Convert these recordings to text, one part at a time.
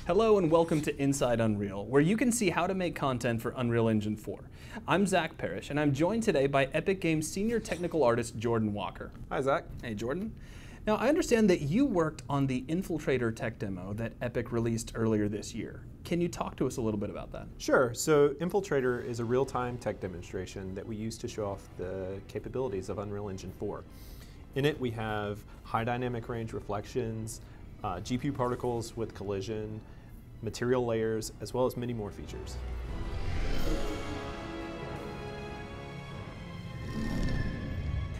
Hello and welcome to Inside Unreal, where you can see how to make content for Unreal Engine 4. I'm Zak Parrish, and I'm joined today by Epic Games Senior Technical Artist Jordan Walker. Hi, Zach. Hey, Jordan. Now, I understand that you worked on the Infiltrator tech demo that Epic released earlier this year. Can you talk to us a little bit about that? Sure. So Infiltrator is a real-time tech demonstration that we use to show off the capabilities of Unreal Engine 4. In it, we have high dynamic range reflections, GPU particles with collision, material layers, as well as many more features.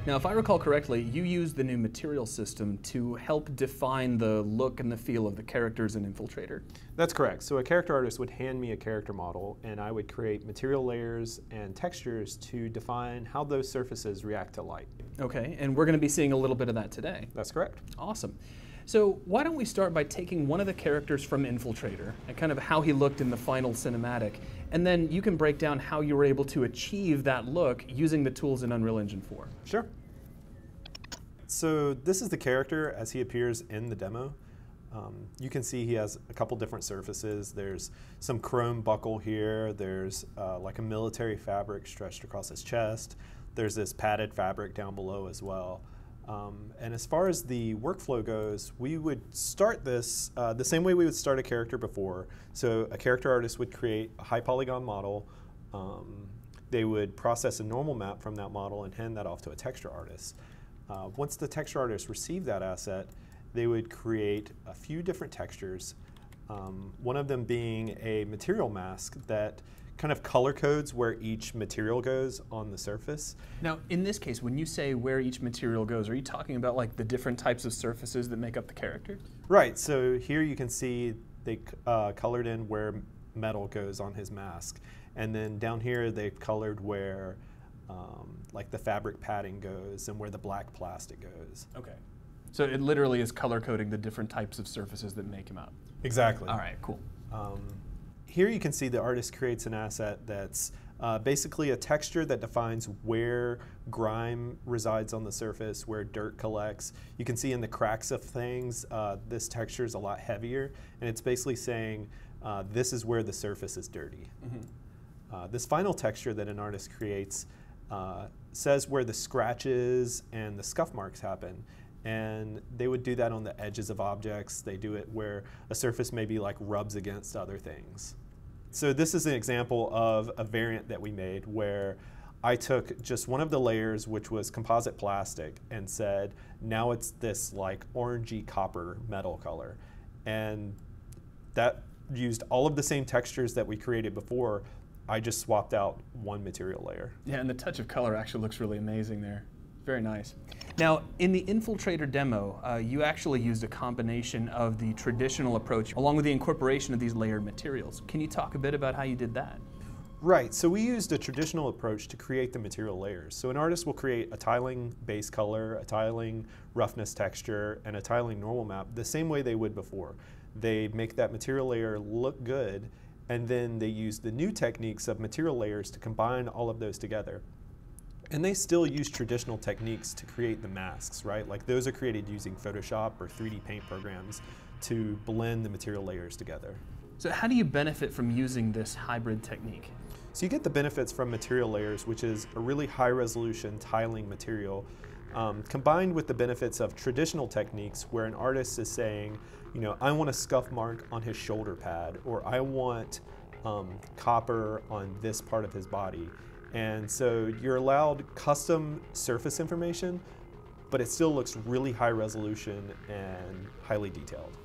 Now, if I recall correctly, you used the new material system to help define the look and the feel of the characters in Infiltrator. That's correct. So a character artist would hand me a character model, and I would create material layers and textures to define how those surfaces react to light. Okay, and we're going to be seeing a little bit of that today. That's correct. Awesome. So why don't we start by taking one of the characters from Infiltrator and kind of how he looked in the final cinematic, and then you can break down how you were able to achieve that look using the tools in Unreal Engine 4. Sure. So this is the character as he appears in the demo. You can see he has a couple different surfaces. There's some chrome buckle here. There's like a military fabric stretched across his chest. There's this padded fabric down below as well. And as far as the workflow goes, we would start this the same way we would start a character before. So a character artist would create a high polygon model. They would process a normal map from that model and hand that off to a texture artist. Once the texture artist received that asset, they would create a few different textures, one of them being a material mask that kind of color codes where each material goes on the surface. Now, in this case, when you say where each material goes, are you talking about like the different types of surfaces that make up the character? Right, so here you can see they colored in where metal goes on his mask. And then down here they've colored where like the fabric padding goes and where the black plastic goes. Okay. So it literally is color coding the different types of surfaces that make him up. Exactly. All right, cool. Here you can see the artist creates an asset that's basically a texture that defines where grime resides on the surface, where dirt collects. You can see in the cracks of things, this texture is a lot heavier, and it's basically saying this is where the surface is dirty. Mm-hmm. This final texture that an artist creates says where the scratches and the scuff marks happen. And they would do that on the edges of objects. They do it where a surface maybe like rubs against other things. So this is an example of a variant that we made where I took just one of the layers, which was composite plastic, and said, now it's this like orangey copper metal color. And that used all of the same textures that we created before. I just swapped out one material layer. Yeah, and the touch of color actually looks really amazing there. Very nice. Now, in the Infiltrator demo, you actually used a combination of the traditional approach along with the incorporation of these layered materials. Can you talk a bit about how you did that? Right, so we used a traditional approach to create the material layers. So an artist will create a tiling base color, a tiling roughness texture, and a tiling normal map the same way they would before. They make that material layer look good, and then they use the new techniques of material layers to combine all of those together. And they still use traditional techniques to create the masks, right? Like those are created using Photoshop or 3D paint programs to blend the material layers together. So how do you benefit from using this hybrid technique? So you get the benefits from material layers, which is a really high resolution tiling material, combined with the benefits of traditional techniques where an artist is saying, you know, I want a scuff mark on his shoulder pad, or I want copper on this part of his body. And so you're allowed custom surface information, but it still looks really high resolution and highly detailed.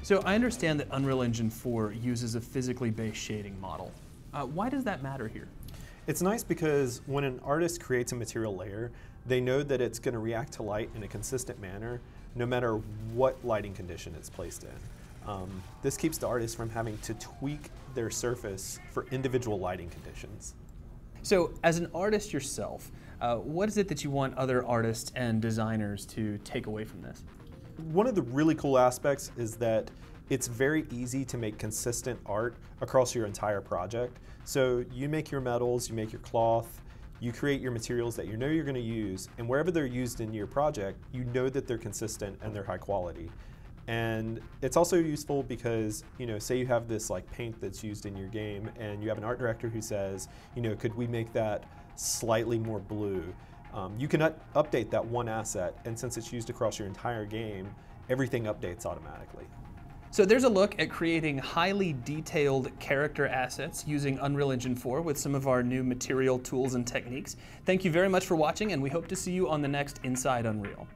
So I understand that Unreal Engine 4 uses a physically based shading model. Why does that matter here? It's nice because when an artist creates a material layer, they know that it's going to react to light in a consistent manner, no matter what lighting condition it's placed in. This keeps the artist from having to tweak their surface for individual lighting conditions. So as an artist yourself, what is it that you want other artists and designers to take away from this? One of the really cool aspects is that it's very easy to make consistent art across your entire project. So you make your metals, you make your cloth, You create your materials that you know you're going to use, and wherever they're used in your project, you know that they're consistent and they're high quality. And it's also useful because, say you have this like paint that's used in your game, and you have an art director who says, could we make that slightly more blue? You can update that one asset, and since it's used across your entire game, everything updates automatically. So there's a look at creating highly detailed character assets using Unreal Engine 4 with some of our new material tools and techniques. Thank you very much for watching, and we hope to see you on the next Inside Unreal.